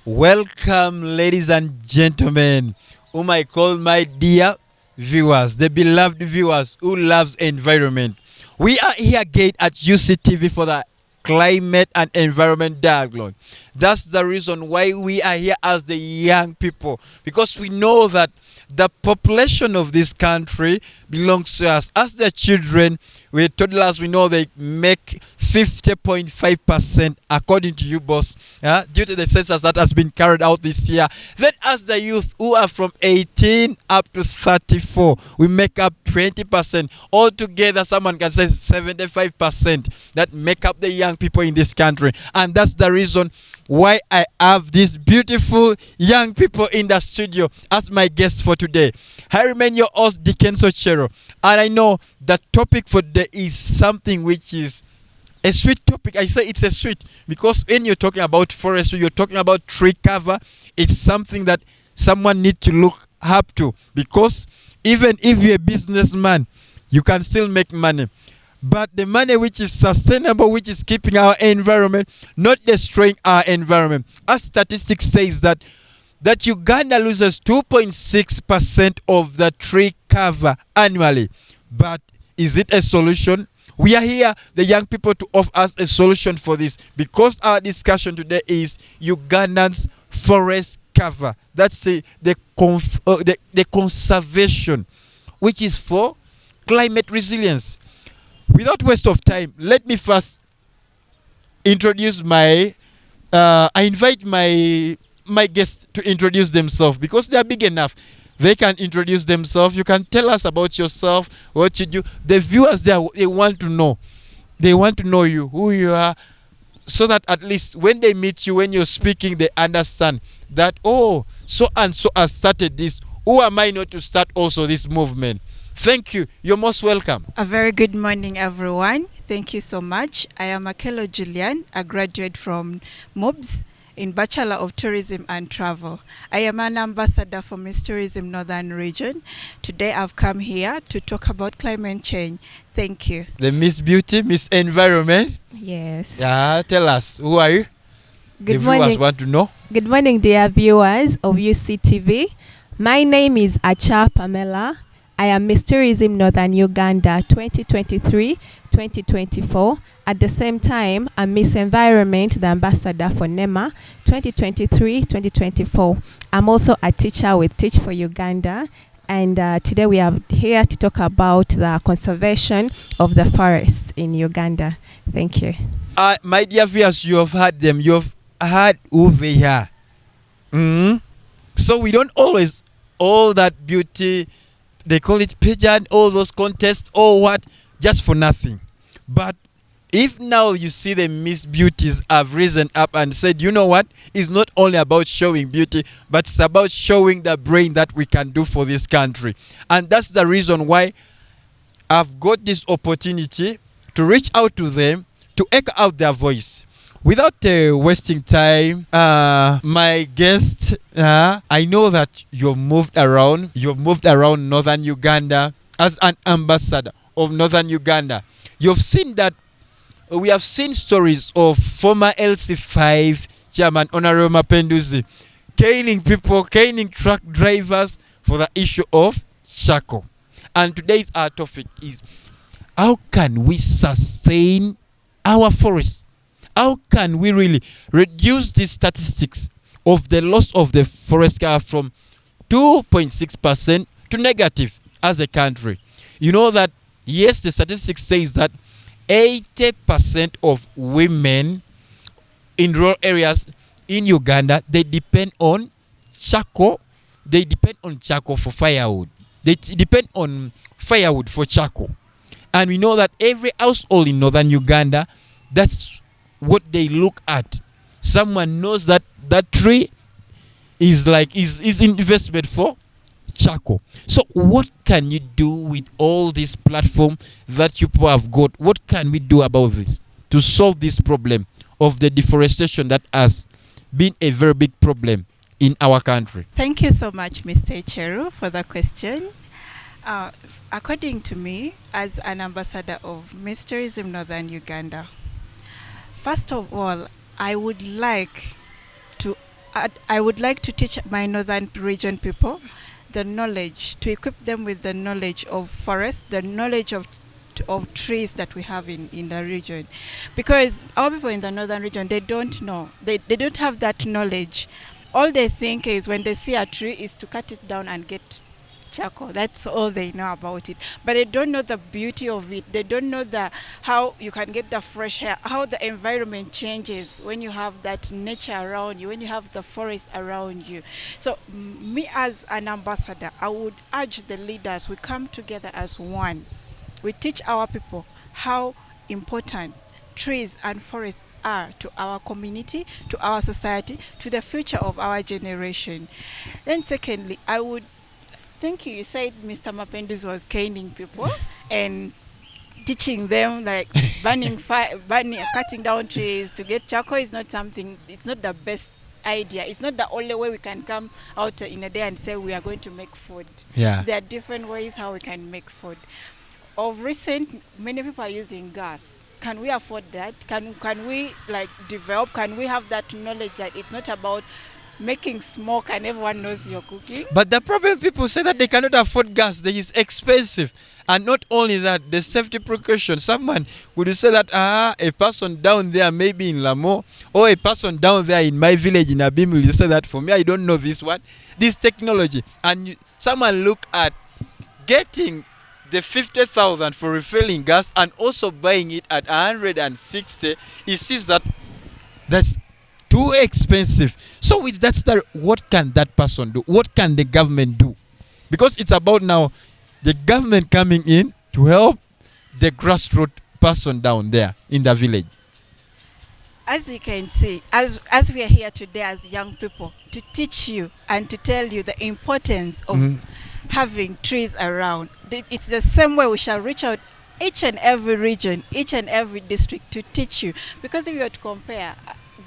Welcome, ladies and gentlemen, whom I call my dear viewers, the beloved viewers who loves environment. We are here again at UCTV for the climate and environment dialogue. That's the reason why we are here as the young people, because we know that the population of this country belongs to us. As the children, we toddlers, we know they make 50.5% according to you, boss, due to the census that has been carried out this year. Then as the youth who are from 18 up to 34, we make up 20%. Altogether, someone can say 75% that make up the young people in this country. And that's the reason why I have these beautiful young people in the studio as my guests for today. I remain your host, Dickens Ochero, and I know the topic for today is something which is a sweet topic. I say it's a sweet because when you're talking about forestry, you're talking about tree cover. It's something that someone needs to look up to, because even if you're a businessman, you can still make money. But the money which is sustainable, which is keeping our environment, not destroying our environment. As statistics says that Uganda loses 2.6% of the tree cover annually. But is it a solution? We are here, the young people, to offer us a solution for this, because our discussion today is Uganda's forest cover. That's the conservation, which is for climate resilience. Without waste of time, let me first introduce I invite my guests to introduce themselves, because they are big enough. They can introduce themselves. You can tell us about yourself, what you do. The viewers, they want to know. They want to know you, who you are, so that at least when they meet you, when you're speaking, they understand that, oh, so and so has started this. Who am I not to start also this movement? Thank you. You're most welcome. A very good morning, everyone. Thank you so much. I am Akello Julian, a graduate from MOBS in Bachelor of Tourism and Travel. I am an ambassador for Miss Tourism Northern Region. Today I've come here to talk about climate change. Thank you. The Miss Beauty, Miss Environment. Yes. Yeah, tell us, who are you? Good The morning. viewers want to know. Good morning, dear viewers of UCTV. My name is Acaa Pamela. I am Miss Tourism Northern Uganda 2023-2024. At the same time, I'm Miss Environment, the ambassador for NEMA 2023-2024. I'm also a teacher with Teach for Uganda. And today we are here to talk about the conservation of the forests in Uganda. Thank you. My dear viewers, you have heard them. You have heard who they are. So we don't always, all that beauty, they call it pageant, all those contests, or what, just for nothing. But if now you see the Miss Beauties have risen up and said, you know what, it's not only about showing beauty, but it's about showing the brain that we can do for this country. And that's the reason why I've got this opportunity to reach out to them, to echo out their voice. Without wasting time, my guest, I know that you've moved around northern Uganda as an ambassador of northern Uganda. You've seen that we have seen stories of former LC5 chairman Honorable Mapenduzi caning people, caning truck drivers for the issue of charcoal. And today's our topic is, how can we sustain our forests? How can we really reduce the statistics of the loss of the forest cover from 2.6% to negative as a country? You know that, yes, the statistics says that 80% of women in rural areas in Uganda, they depend on charcoal. They depend on charcoal for firewood. They depend on firewood for charcoal. And we know that every household in northern Uganda, that's what they look at. Someone knows that that tree is investment for charcoal. So what can you do with all this platform that you have got? What can we do about this to solve this problem of the deforestation that has been a very big problem in our country? Thank you so much, Mr. Ochero, for the question. According to me, as an ambassador of Miss Tourism Northern Uganda, first of all, I would like to I would like to teach my northern region people the knowledge, to equip them with the knowledge of forest, the knowledge of trees that we have in the region. Because our people in the northern region, they don't know. They don't have that knowledge. All they think is when they see a tree is to cut it down and get charcoal. That's all they know about it. But they don't know the beauty of it. They don't know how you can get the fresh air, how the environment changes when you have that nature around you, when you have the forest around you. So me as an ambassador, I would urge the leaders, we come together as one. We teach our people how important trees and forests are to our community, to our society, to the future of our generation. Then secondly, I would thank you. You said Mr. Mapendus was caning people and teaching them like burning, cutting down trees to get charcoal is not something, it's not the best idea. It's not the only way we can come out in a day and say we are going to make food. Yeah. There are different ways how we can make food. Of recent, many people are using gas. Can we afford that? Can we like develop? Can we have that knowledge that it's not about making smoke and everyone knows you're cooking? But the problem, people say that they cannot afford gas. That is expensive. And not only that, the safety precaution. Someone would say that a person down there maybe in Lamo, or a person down there in my village in Abim will say that for me, I don't know this one, this technology. And someone look at getting the 50,000 for refilling gas and also buying it at 160. He sees that that's too expensive. So with that start, what can that person do? What can the government do? Because it's about now the government coming in to help the grassroots person down there in the village. As you can see, as we are here today as young people, to teach you and to tell you the importance of having trees around. It's the same way we shall reach out each and every region, each and every district to teach you. Because if you were to compare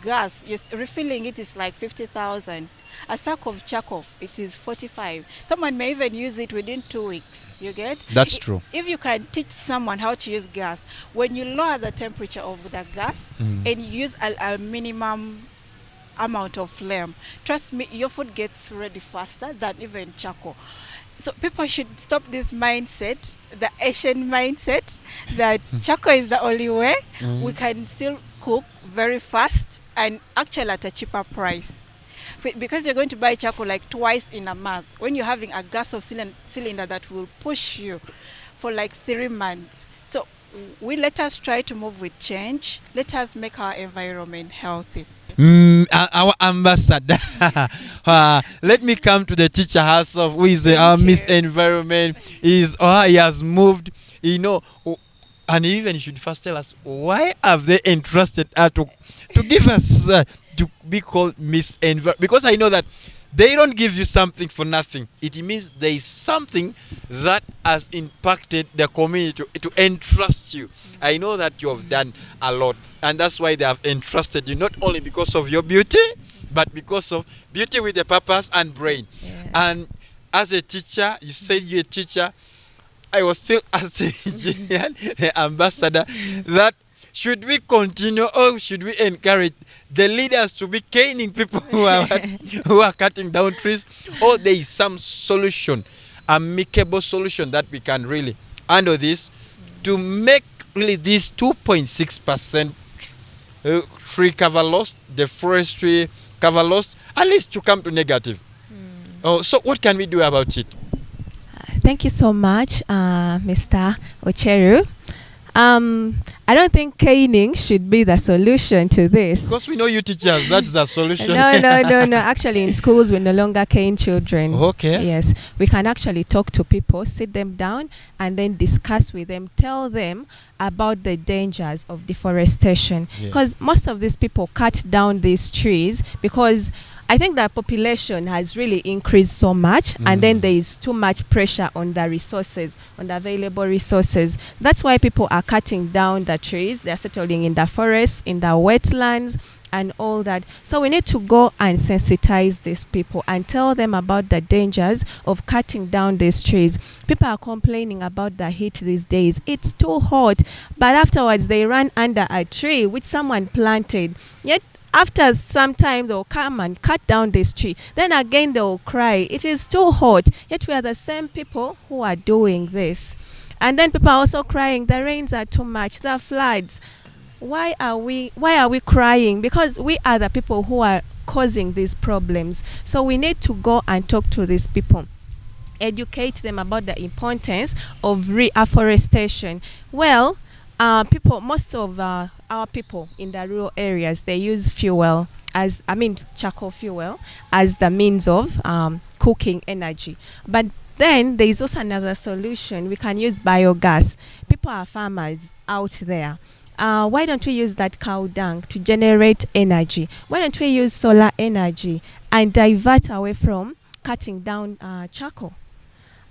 gas, refilling it is like 50,000. A sack of charcoal, it is 45. Someone may even use it within 2 weeks. You get? That's true. If you can teach someone how to use gas, when you lower the temperature of the gas and you use a minimum amount of flame, trust me, your food gets ready faster than even charcoal. So people should stop this mindset, the Asian mindset, that charcoal is the only way. We can still cook very fast and actually at a cheaper price. Because you're going to buy charcoal like twice in a month, when you're having a gas of cylinder that will push you for like 3 months. So let us try to move with change. Let us make our environment healthy. Our ambassador. Let me come to the teacher herself, who is our Miss Environment. He has moved, and even you should first tell us why have they entrusted her to give us to be called Miss Environment? Because I know that they don't give you something for nothing. It means there is something that has impacted the community to entrust you. I know that you have done a lot, and that's why they have entrusted you, not only because of your beauty, but because of beauty with a purpose and brain. Yeah. And as a teacher, you said you're a teacher. I was still asking Julian, the ambassador, that should we continue or should we encourage the leaders to be caning people who are cutting down trees, or there is some solution, amicable solution that we can really handle this to make really this 2.6% tree cover loss, the forestry cover loss, at least to come to negative. So what can we do about it? Thank you so much, Mr. Ochero. I don't think caning should be the solution to this. Because we know you teachers, that's the solution. No. Actually, in schools, we no longer cane children. Okay. Yes. We can actually talk to people, sit them down, and then discuss with them, tell them about the dangers of deforestation. Because most of these people cut down these trees because I think the population has really increased so much, and then there is too much pressure on the resources, on the available resources. That's why people are cutting down the trees. They're settling in the forests, in the wetlands, and all that. So we need to go and sensitize these people and tell them about the dangers of cutting down these trees. People are complaining about the heat these days. It's too hot, but afterwards they run under a tree which someone planted. Yet after some time they'll come and cut down this tree. Then again they'll cry, it is too hot. Yet we are the same people who are doing this. And then people are also crying, the rains are too much, the floods. Why are we crying? Because we are the people who are causing these problems. So we need to go and talk to these people, educate them about the importance of reforestation. Well, most of our people in the rural areas, they use charcoal fuel as the means of cooking energy. But then there is also another solution. We can use biogas. People are farmers out there. Why don't we use that cow dung to generate energy? Why don't we use solar energy and divert away from cutting down charcoal?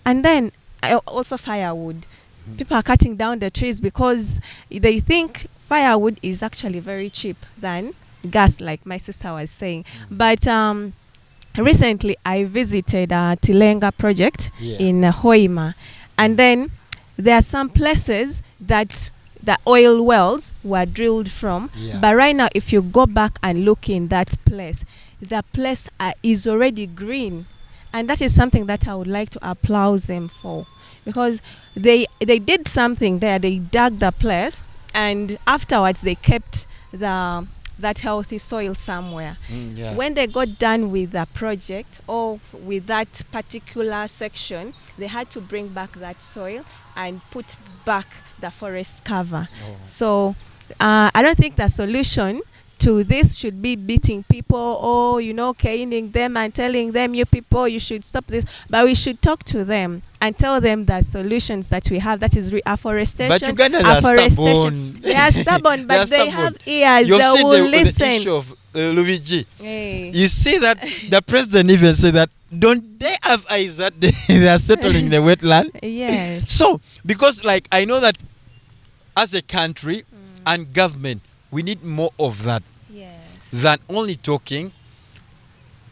And then also firewood. People are cutting down the trees because they think firewood is actually very cheap than gas, like my sister was saying. But recently I visited Tilenga project in Hoima, and then there are some places that the oil wells were drilled from. But right now, if you go back and look in that place, the place is already green. And that is something that I would like to applaud them for, because they did something there. They dug the place, and afterwards they kept that healthy soil somewhere. When they got done with the project or with that particular section, they had to bring back that soil and put back the forest cover. So I don't think the solution to this should be beating people or, caning them and telling them, you people, you should stop this. But we should talk to them and tell them the solutions that we have, that is reforestation. But Ugandans are stubborn. They are stubborn, but they have ears. You've they seen will the listen. issue of Luigi. You see that the president even said that, don't they have eyes that they are settling the wetland? Yes. So, because I know that as a country and government, we need more of that than only talking.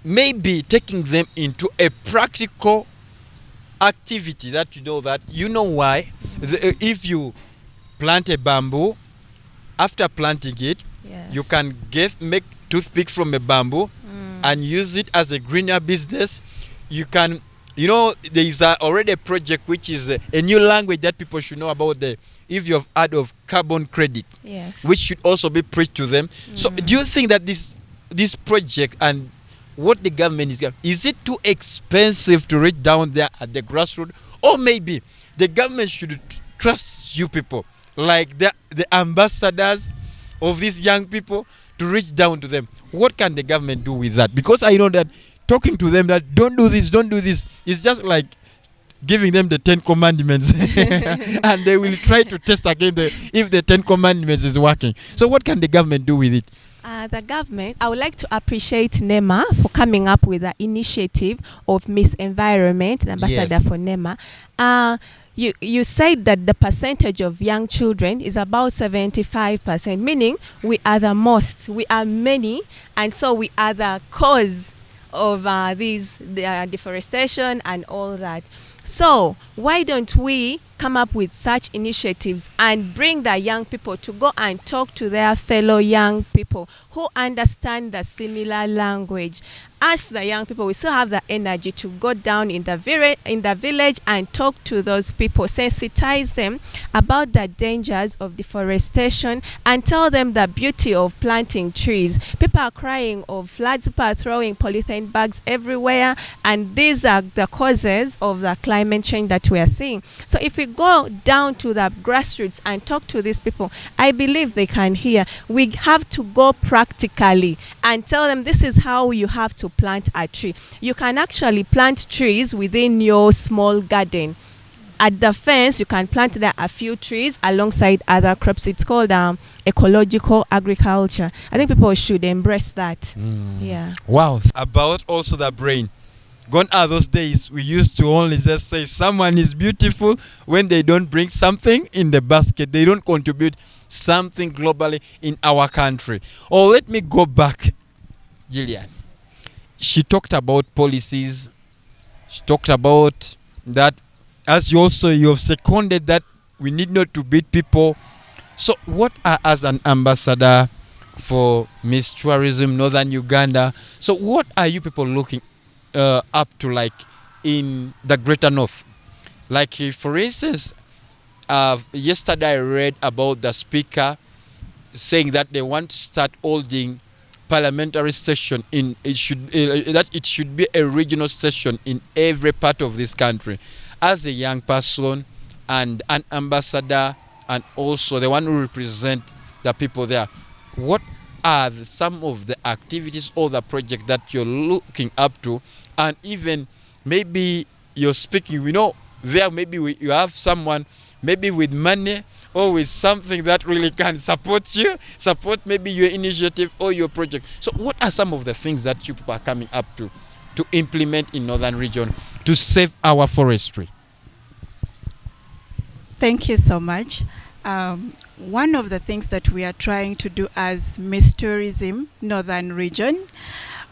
Maybe taking them into a practical activity that you know why. If you plant a bamboo, after planting it, you can make toothpick from a bamboo and use it as a greener business. You can, there is already a project which is a new language that people should know about, if you have heard of carbon credit, which should also be preached to them. So do you think that this project and what the government is it too expensive to reach down there at the grassroots? Or maybe the government should trust you people, like the ambassadors of these young people, to reach down to them? What can the government do with that? Because I know that talking to them that don't do this, is just like giving them the 10 commandments and they will try to test again if the 10 commandments is working. So what can the government do with it? The government, I would like to appreciate NEMA for coming up with the initiative of Miss Environment, Ambassador for NEMA. You said that the percentage of young children is about 75%, meaning we are the most, we are many, and so we are the cause of the deforestation and all that. So why don't we come up with such initiatives and bring the young people to go and talk to their fellow young people who understand the similar language? Ask the young people, we still have the energy to go down in the village and talk to those people, sensitize them about the dangers of deforestation and tell them the beauty of planting trees. People are crying of floods, people are throwing polythene bags everywhere, and these are the causes of the climate change that we are seeing. So if we go down to the grassroots and talk to these people, I believe they can hear. We have to go practically and tell them this is how you have to plant a tree. You can actually plant trees within your small garden. At the fence, you can plant there a few trees alongside other crops. It's called ecological agriculture. I think people should embrace that. Wow. About also the brain. Gone are those days we used to only just say someone is beautiful when they don't bring something in the basket. They don't contribute something globally in our country. Or let me go back, Julian. She talked about policies. She talked about that, as you have seconded that we need not to beat people. So what are, as an ambassador, for Miss Tourism Northern Uganda. So what are you people looking up to, like, in the Greater North? Like, for instance, yesterday I read about the speaker saying that they want to start holding parliamentary session in it should be a regional session in every part of this country. As a young person and an ambassador, and also the one who represent the people there, what are some of the activities or the project that you're looking up to? And even maybe you're speaking, we know there maybe you have someone maybe with money or with something that really can support maybe your initiative or your project. So what are some of the things that you people are coming up to implement in Northern Region to save our forestry? Thank you so much. One of the things that we are trying to do as Miss Tourism Northern Region,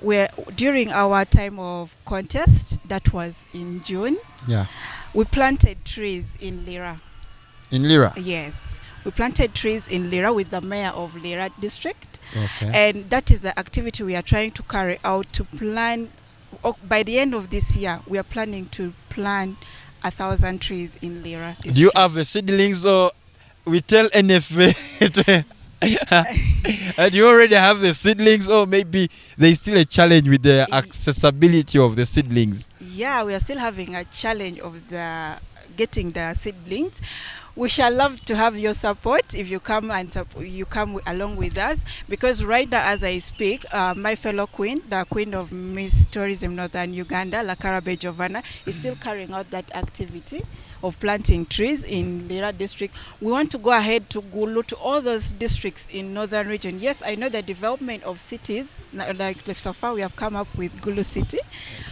where during our time of contest, that was in June, we planted trees in Lira. In Lira? Yes. We planted trees in Lira with the mayor of Lira district. Okay. And that is the activity we are trying to carry out to plant. By the end of this year, we are planning to plant 1,000 trees in Lira district. Do you have a seedlings, or we tell NFA? Do you already have the seedlings, or maybe there's still a challenge with the accessibility of the seedlings? Yeah, we are still having a challenge of getting the seedlings. We shall love to have your support if you come along with us, because right now as I speak, my fellow queen, the queen of Miss Tourism Northern Uganda, Lakarabe Giovanna, is still carrying out that activity of planting trees in Lira district. We want to go ahead to Gulu, to all those districts in Northern Region. Yes, I know the development of cities, like so far we have come up with Gulu City.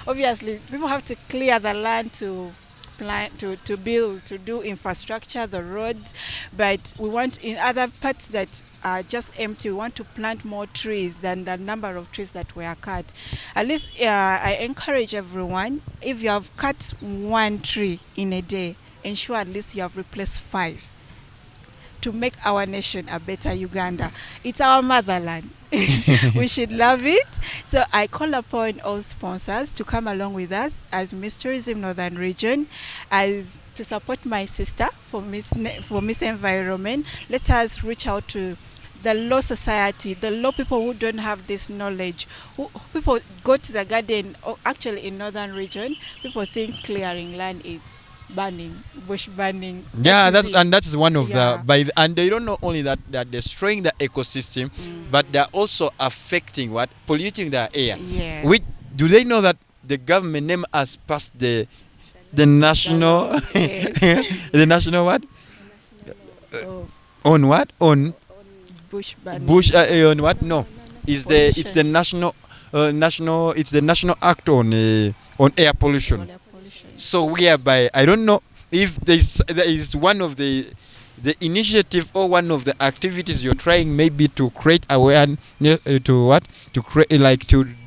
Obviously, people have to clear the land to plant, to build, to do infrastructure, the roads, but we want in other parts that are just empty, we want to plant more trees than the number of trees that were cut. At least I encourage everyone, if you have cut one tree in a day, ensure at least you have replaced 5 to make our nation a better Uganda. It's our motherland. We should love it. So I call upon all sponsors to come along with us as Miss Tourism Northern Region, as to support my sister for Miss Environment. Let us reach out to the law society, the law people who don't have this knowledge. People go to the garden, or actually in Northern Region, people think clearing land is burning, bush burning. Yeah, that's one of and they don't know only that they're destroying the ecosystem, but they're also affecting polluting the air. Yeah. Do they know that the government NEMA has passed the national the national what? On what? On bush burning. On what? No. It's the national act on air pollution. So whereby I don't know if there is one of the initiative or one of the activities you're trying maybe to create awareness to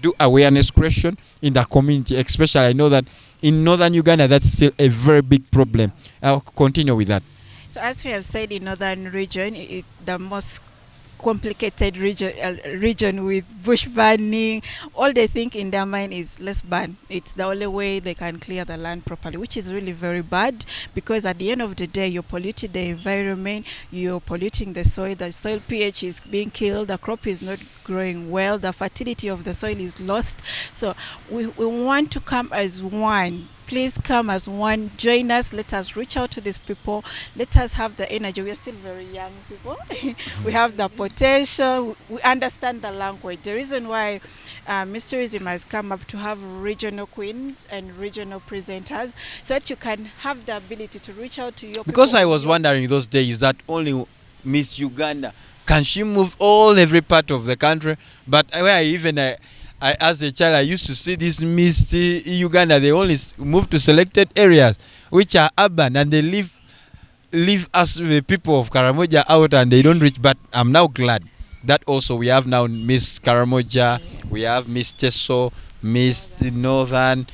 do awareness creation in the community. Especially I know that in Northern Uganda that's still a very big problem. I'll continue with that. So as we have said, in Northern Region, the most complicated region with bush burning. All they think in their mind is let's burn. It's the only way they can clear the land properly, which is really very bad, because at the end of the day you're polluting the environment, you're polluting the soil pH is being killed, the crop is not growing well, the fertility of the soil is lost. So we want to come as one. Please come as one, join us, let us reach out to these people, let us have the energy. We are still very young people. We have the potential, we understand the language. The reason why Miss Tourism has come up to have regional queens and regional presenters, so that you can have the ability to reach out to your because people. I was wondering those days that only Miss Uganda, can she move every part of the country? But I, as a child, I used to see this Miss Uganda. They only move to selected areas which are urban, and they leave us, the people of Karamoja, out, and they don't reach. But I'm now glad that also we have now Miss Karamoja, we have Miss Teso, Miss Northern,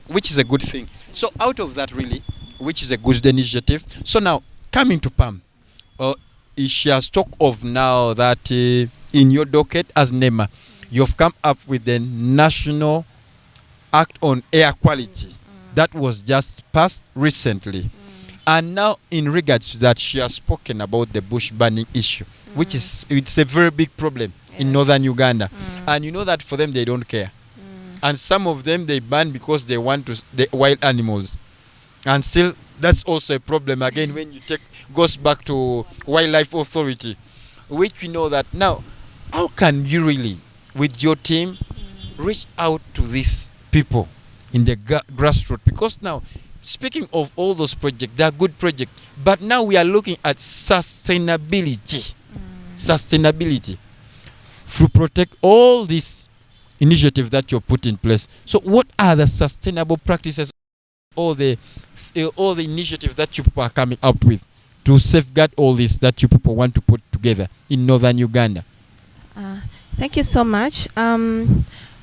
which is a good thing. So out of that, really, which is a good initiative. So now coming to Pam, she has talked of now that in your docket as NEMA, you've come up with the National Act on Air Quality that was just passed recently. And now in regards to that, she has spoken about the bush burning issue, which is it's a very big problem in northern Uganda. And you know that for them they don't care. And some of them they ban because they want to the wild animals. And still that's also a problem again when you take goes back to Wildlife Authority, which we know that now. How can you really with your team reach out to these people in the grassroots? Because now, speaking of all those projects, they are good projects, but now we are looking at sustainability. Sustainability to protect all these initiatives that you put in place. So what are the sustainable practices, all the initiatives that you people are coming up with to safeguard all this that you people want to put together in northern Uganda? Thank you so much.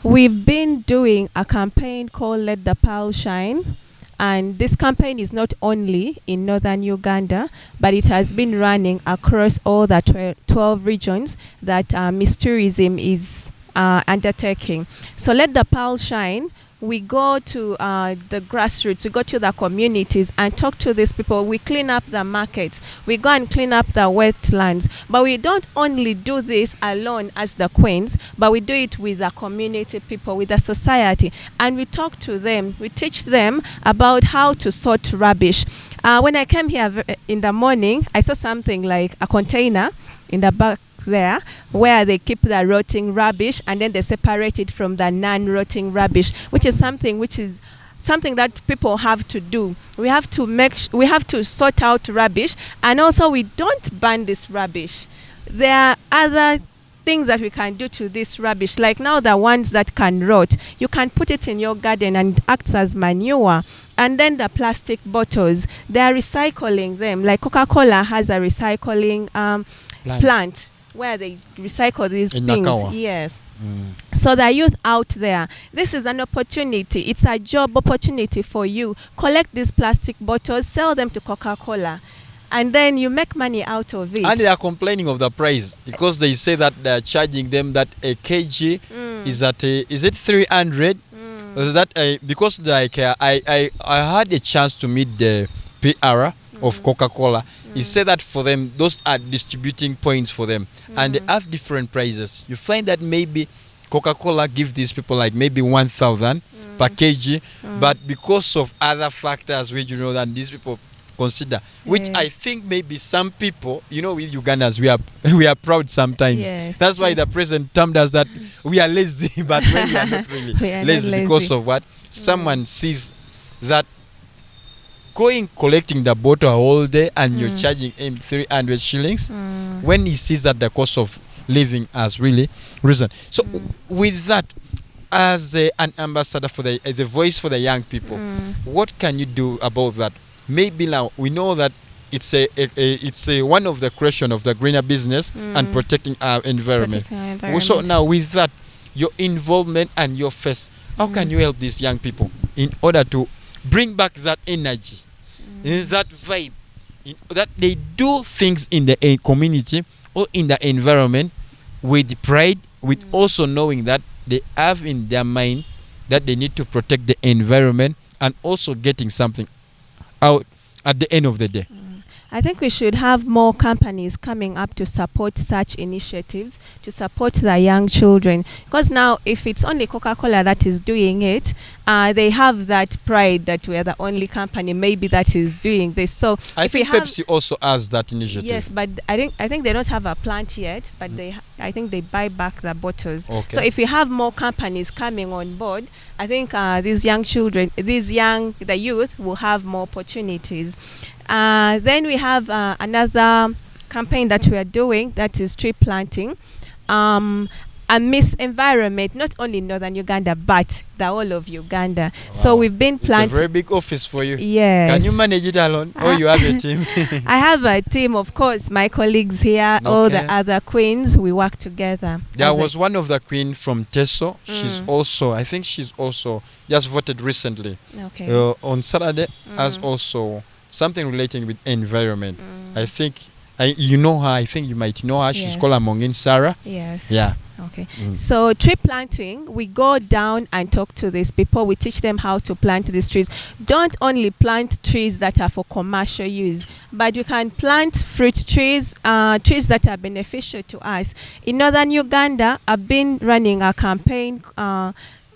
We've been doing a campaign called Let the Pearl Shine. And this campaign is not only in northern Uganda, but it has been running across all the 12 regions that Miss Tourism is undertaking. So Let the Pearl Shine, we go to the grassroots, we go to the communities and talk to these people. We clean up the markets, we go and clean up the wetlands. But we don't only do this alone as the queens, but we do it with the community people, with the society. And we talk to them, we teach them about how to sort rubbish. When I came here in the morning, I saw something like a container in the back there where they keep the rotting rubbish and then they separate it from the non-rotting rubbish, which is something that people have to do. We have to sort out rubbish, and also we don't burn this rubbish. There are other things that we can do to this rubbish, like now the ones that can rot, you can put it in your garden and it acts as manure. And then the plastic bottles, they are recycling them, like Coca-Cola has a recycling plant where they recycle these in things. Acaa. Yes. So the youth out there, this is an opportunity. It's a job opportunity for you. Collect these plastic bottles, sell them to Coca-Cola, and then you make money out of it. And they are complaining of the price because they say that they are charging them that a kg is at is it 300? That because like I had a chance to meet the PR of Coca-Cola. He said that for them, those are distributing points for them, and they have different prices. You find that maybe Coca-Cola give these people like maybe 1,000 per kg, but because of other factors which you know that these people consider, which I think maybe some people, you know, with Ugandans we are proud sometimes. Yes. That's why the president termed us that we are lazy, but when we are not really lazy because of what someone sees that. Collecting the bottle all day and you're charging him 300 shillings when he sees that the cost of living has really risen. So with that, as an ambassador for the voice for the young people, what can you do about that? Maybe now we know that it's a one of the question of the greener business and protecting our environment. So now with that, your involvement and your face, how can you help these young people in order to bring back that energy, that vibe, that they do things in the community or in the environment with pride, with also knowing that they have in their mind that they need to protect the environment and also getting something out at the end of the day? I think we should have more companies coming up to support such initiatives, to support the young children. Because now, if it's only Coca-Cola that is doing it, they have that pride that we are the only company maybe that is doing this. So I think Pepsi also has that initiative. Yes, but I think they don't have a plant yet, but I think they buy back the bottles. Okay. So if we have more companies coming on board, I think these young children, the youth will have more opportunities. Then we have another campaign that we are doing, that is tree planting. A Miss Environment, not only in northern Uganda, but the whole of Uganda. Wow. So we've been planting. It's a very big office for you. Yes. Can you manage it alone, or you have a team? I have a team, of course. My colleagues here, all the other queens, we work together. There was one of the queen from Teso. She's also, I think she's also just voted recently. Okay. On Saturday, as also something relating with environment. I think You know her. I think you might know her. She's called Amongin Sarah. Yes. Yeah. Okay. So tree planting, we go down and talk to these people. We teach them how to plant these trees. Don't only plant trees that are for commercial use, but you can plant fruit trees, trees that are beneficial to us. In northern Uganda, I've been running a campaign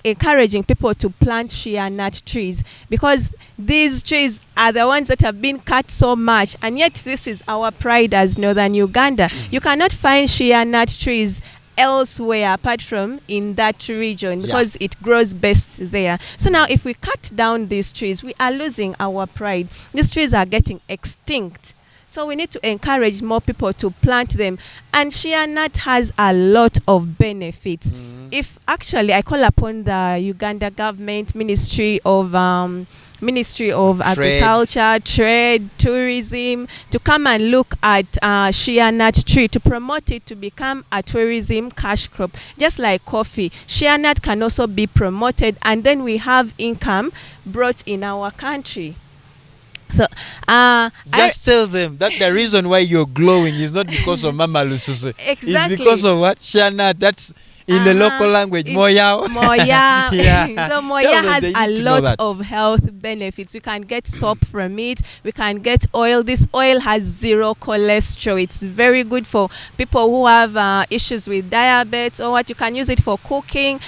encouraging people to plant shea nut trees, because these trees are the ones that have been cut so much, and yet this is our pride as northern Uganda. You cannot find shea nut trees elsewhere apart from in that region, because it grows best there. So now if we cut down these trees, we are losing our pride. These trees are getting extinct. So we need to encourage more people to plant them. And shea nut has a lot of benefits. If actually I call upon the Uganda government, Ministry of Agriculture, Trade, Tourism, to come and look at shea nut tree, to promote it to become a tourism cash crop, just like coffee. Shea nut can also be promoted, and then we have income brought in our country. So just tell them that the reason why you're glowing is not because of Mama Lususe. Exactly. It's because of what? Shea nut. That's in the local language, Moya. Moya. Yeah. So Moya has a lot of health benefits. We can get soap from it. We can get oil. This oil has 0 cholesterol. It's very good for people who have issues with diabetes or what. You can use it for cooking.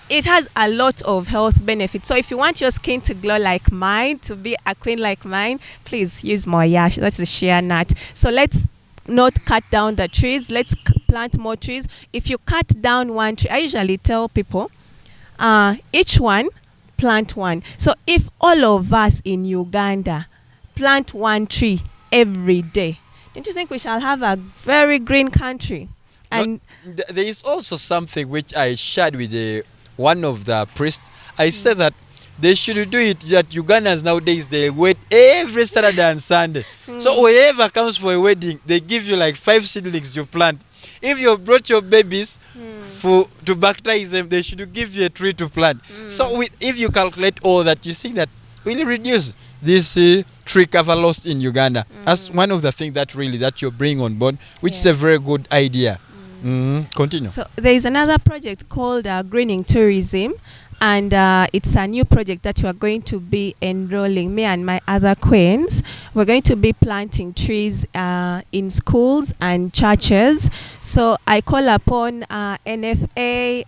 It has a lot of health benefits. So if you want your skin to glow like mine, to be a queen like mine, please use Moya. That's a shea nut. So let's not cut down the trees. Let's plant more trees. If you cut down one tree, I usually tell people, each one, plant one. So if all of us in Uganda plant one tree every day, don't you think we shall have a very green country? And there is also something which I shared with one of the priests. I said that they should do it, that Ugandans nowadays, they wait every Saturday and Sunday. So whoever comes for a wedding, they give you like 5 seedlings to plant. If you brought your babies to baptize them, they should give you a tree to plant. So if you calculate all that, you see that will reduce this tree cover loss in Uganda. That's one of the things that really that you're bringing on board, which is a very good idea. Continue. So there is another project called Greening Tourism, and it's a new project that we are going to be enrolling, me and my other queens. We're going to be planting trees in schools and churches. So I call upon NFA,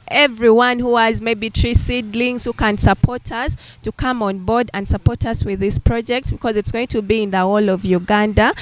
everyone who has maybe tree seedlings who can support us, to come on board and support us with this project, because it's going to be in the whole of Uganda.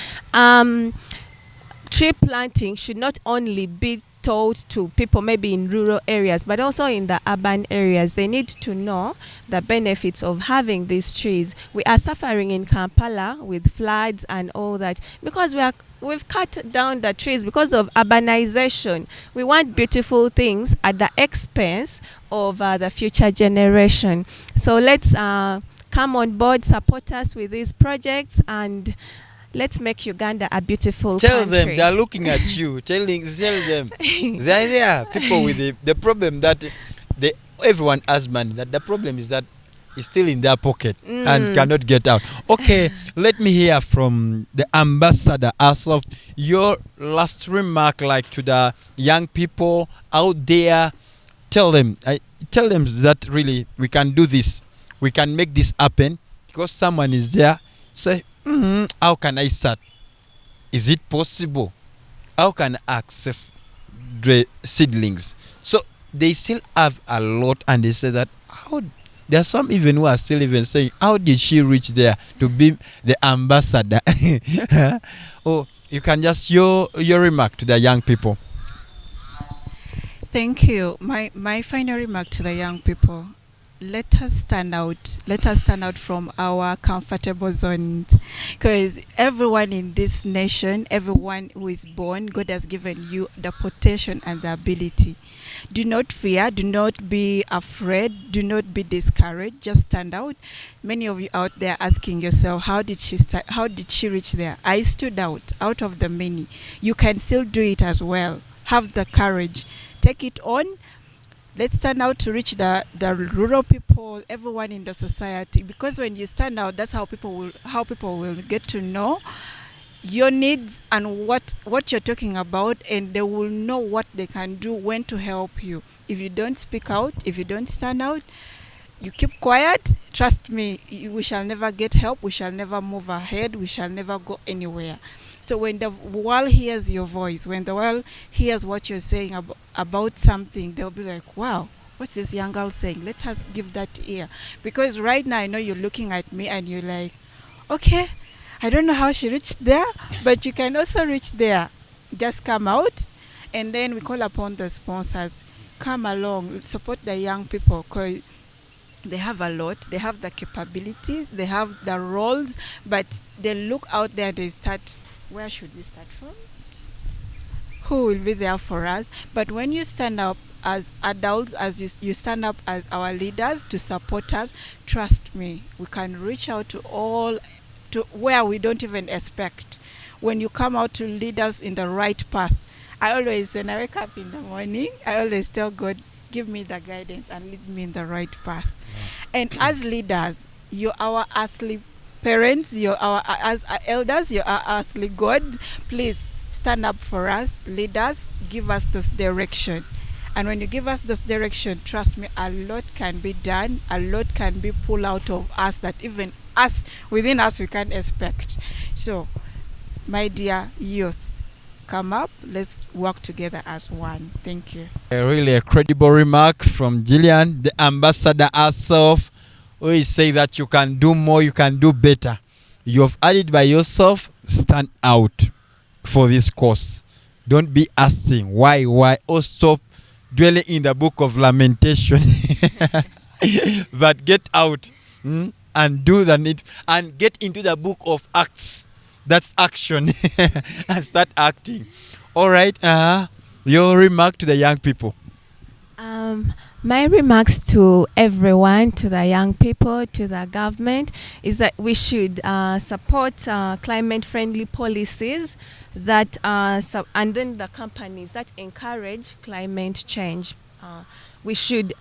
Tree planting should not only be taught to people maybe in rural areas, but also in the urban areas. They need to know the benefits of having these trees. We are suffering in Kampala with floods and all that because we've cut down the trees because of urbanization. We want beautiful things at the expense of the future generation. So let's come on board, support us with these projects, and let's make Uganda a beautiful country. Tell them, they're looking at you. Tell them. They're there. People with the problem that everyone has money. That the problem is that it's still in their pocket and cannot get out. Okay, let me hear from the ambassador herself. Your last remark, like to the young people out there. Tell them that really we can do this. We can make this happen because someone is there. Say, how can I start? Is it possible? How can I access the seedlings? So they still have a lot, and they say that there are some even who are still even saying, how did she reach there to be the ambassador? Oh, you can just your remark to the young people. Thank you. My final remark to the young people: let us stand out. Let us stand out from our comfortable zones, because everyone in this nation, everyone who is born, God has given you the potential and the ability. Do not fear. Do not be afraid. Do not be discouraged. Just stand out. Many of you out there asking yourself, how did she start? How did she reach there? I stood out of the many. You can still do it as well. Have the courage. Take it on. Let's stand out to reach the rural people, everyone in the society. Because when you stand out, that's how people will get to know your needs and what you're talking about, and they will know what they can do, when to help you. If you don't speak out, if you don't stand out, you keep quiet, trust me, we shall never get help, we shall never move ahead, we shall never go anywhere. So when the world hears your voice, when the world hears what you're saying about something, they'll be like, wow, what's this young girl saying? Let us give that ear. Because right now I know you're looking at me and you're like, okay, I don't know how she reached there, but you can also reach there. Just come out, and then we call upon the sponsors. Come along, support the young people, because they have a lot, they have the capability, they have the roles, but they look out there, they start, where should we start from? Who will be there for us? But when you stand up as adults, as you stand up as our leaders to support us, trust me, we can reach out to all, to where we don't even expect. When you come out to lead us in the right path, I always, when I wake up in the morning, I always tell God, give me the guidance and lead me in the right path. And as leaders, you're our earthly parents, you're as elders, you're our earthly God. Please stand up for us, lead us, give us this direction. And when you give us this direction, trust me, a lot can be done, a lot can be pulled out of us that even us, within us, we can't expect. So, my dear youth, come up, let's work together as one. Thank you. Really a credible remark from Julian, the ambassador herself, who is saying that you can do more, you can do better. You have added by yourself, stand out for this cause. Don't be asking why, or stop dwelling in the book of lamentation. But get out and do the need, and get into the book of Acts. That's action. And start acting. All right. Your remark to the young people. My remarks to everyone, to the young people, to the government, is that we should support climate-friendly policies that and then the companies that encourage climate change. We should,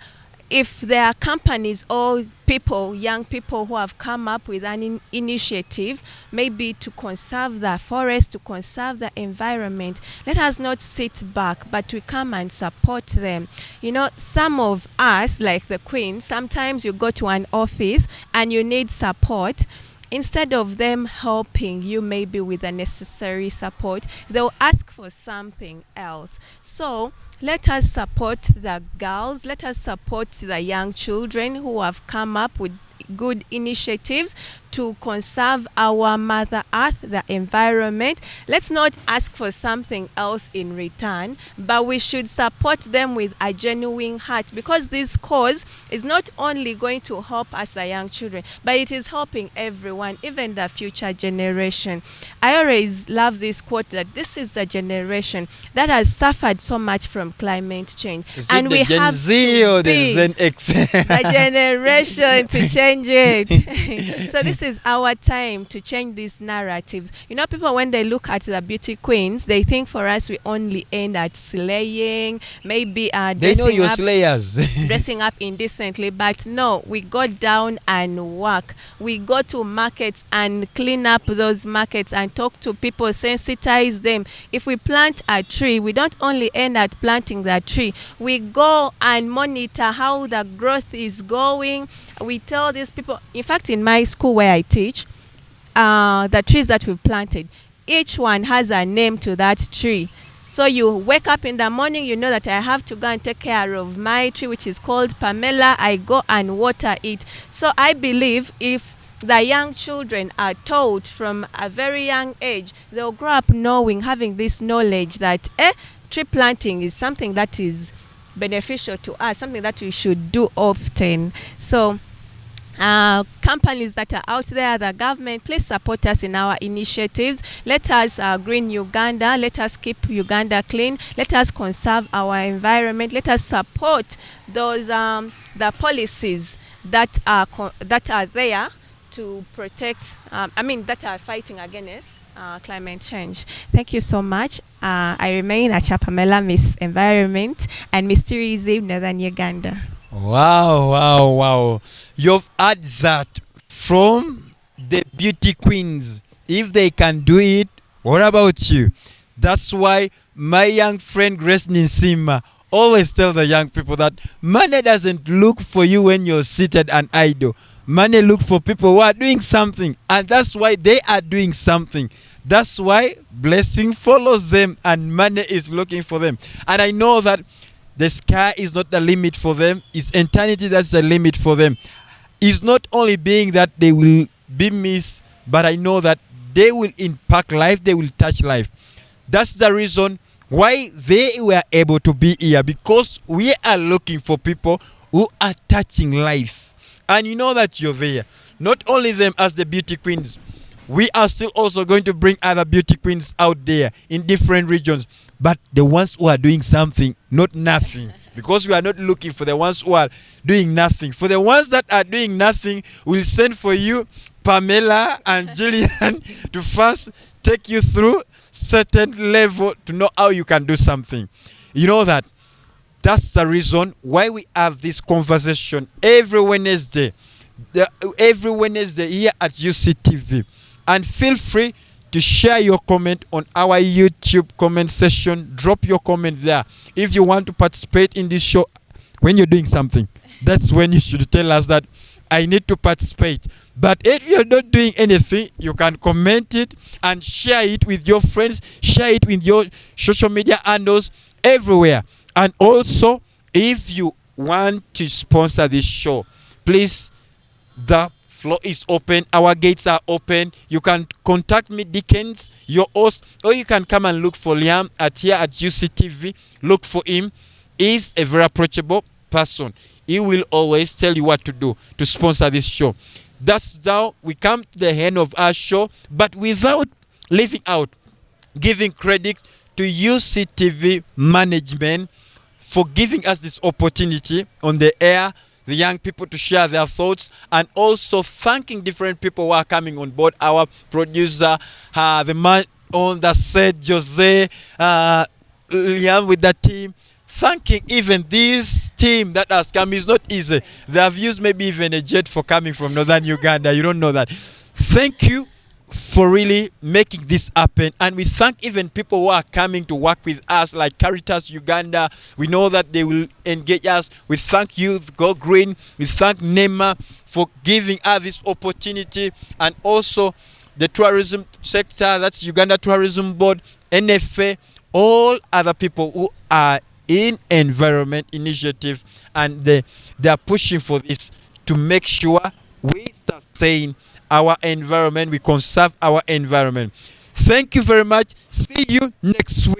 if there are companies or people, young people who have come up with an initiative, maybe to conserve the forest, to conserve the environment, let us not sit back, but we come and support them. You know, some of us, like the Queen, sometimes you go to an office and you need support. Instead of them helping you maybe with the necessary support, they'll ask for something else. So let us support the girls, let us support the young children who have come up with good initiatives to conserve our Mother Earth, the environment. Let's not ask for something else in return, but we should support them with a genuine heart, because this cause is not only going to help us, the young children, but it is helping everyone, even the future generation. I always love this quote that this is the generation that has suffered so much from climate change. Is and it we the Gen have Z to or the be Gen X? the generation to change it. So this is our time to change these narratives. You know, people, when they look at the beauty queens, they think for us we only end at slaying, maybe They know your slayers. dressing up indecently, but no, we go down and work. We go to markets and clean up those markets and talk to people, sensitize them. If we plant a tree, we don't only end at planting the tree. We go and monitor how the growth is going. We tell these people, in fact, in my school where I teach, the trees that we planted, each one has a name to that tree. So you wake up in the morning, you know that I have to go and take care of my tree, which is called Pamela. I go and water it. So I believe if the young children are taught from a very young age, they'll grow up knowing, having this knowledge that tree planting is something that is beneficial to us, something that we should do often. So companies that are out there, the government, please support us in our initiatives. Let us green Uganda. Let us keep Uganda clean. Let us conserve our environment. Let us support those the policies that are there to protect. That are fighting against climate change. Thank you so much. I remain Acaa Pamela, Miss Environment and Miss Tourism, Northern Uganda. Wow. You've had that from the beauty queens. If they can do it, What about you? That's why my young friend Grace Ninsima always tell the young people that money doesn't look for you when you're seated and idle. Money look for people who are doing something, and that's why they are doing something. That's why blessing follows them and money is looking for them. And I know that the sky is not the limit for them. It's eternity that's the limit for them. It's not only being that they will be missed, but I know that they will impact life, they will touch life. That's the reason why they were able to be here, because we are looking for people who are touching life. And you know that you're there. Not only them as the beauty queens, we are still also going to bring other beauty queens out there in different regions, but the ones who are doing something, not nothing. Because we are not looking for the ones who are doing nothing. For the ones that are doing nothing, we'll send for you Pamela and Julian to first take you through certain level to know how you can do something. You know that. That's the reason why we have this conversation every Wednesday. Every Wednesday here at UCTV. And feel free to share your comment on our YouTube comment section. Drop your comment there. If you want to participate in this show, when you're doing something, that's when you should tell us that I need to participate. But if you're not doing anything, you can comment it and share it with your friends, share it with your social media handles everywhere. And also, if you want to sponsor this show, please, the floor is open, our gates are open. You can contact me, Dickens, your host, or you can come and look for Liam here at UCTV. Look for him. He's a very approachable person. He will always tell you what to do to sponsor this show. That's how we come to the end of our show, but without leaving out giving credit to UCTV management for giving us this opportunity on the air, the young people to share their thoughts, and also thanking different people who are coming on board. Our producer, the man on the set, Jose, Liam with the team. Thanking even this team that has come is not easy. They have used maybe even a jet for coming from northern Uganda. You don't know that. Thank you for really making this happen. And we thank even people who are coming to work with us, like Caritas Uganda. We know that they will engage us. We thank Youth Go Green. We thank NEMA for giving us this opportunity. And also the tourism sector, that's Uganda Tourism Board, NFA, all other people who are in environment initiative, and they are pushing for this to make sure we sustain our environment, we conserve our environment. Thank you very much. See you next week.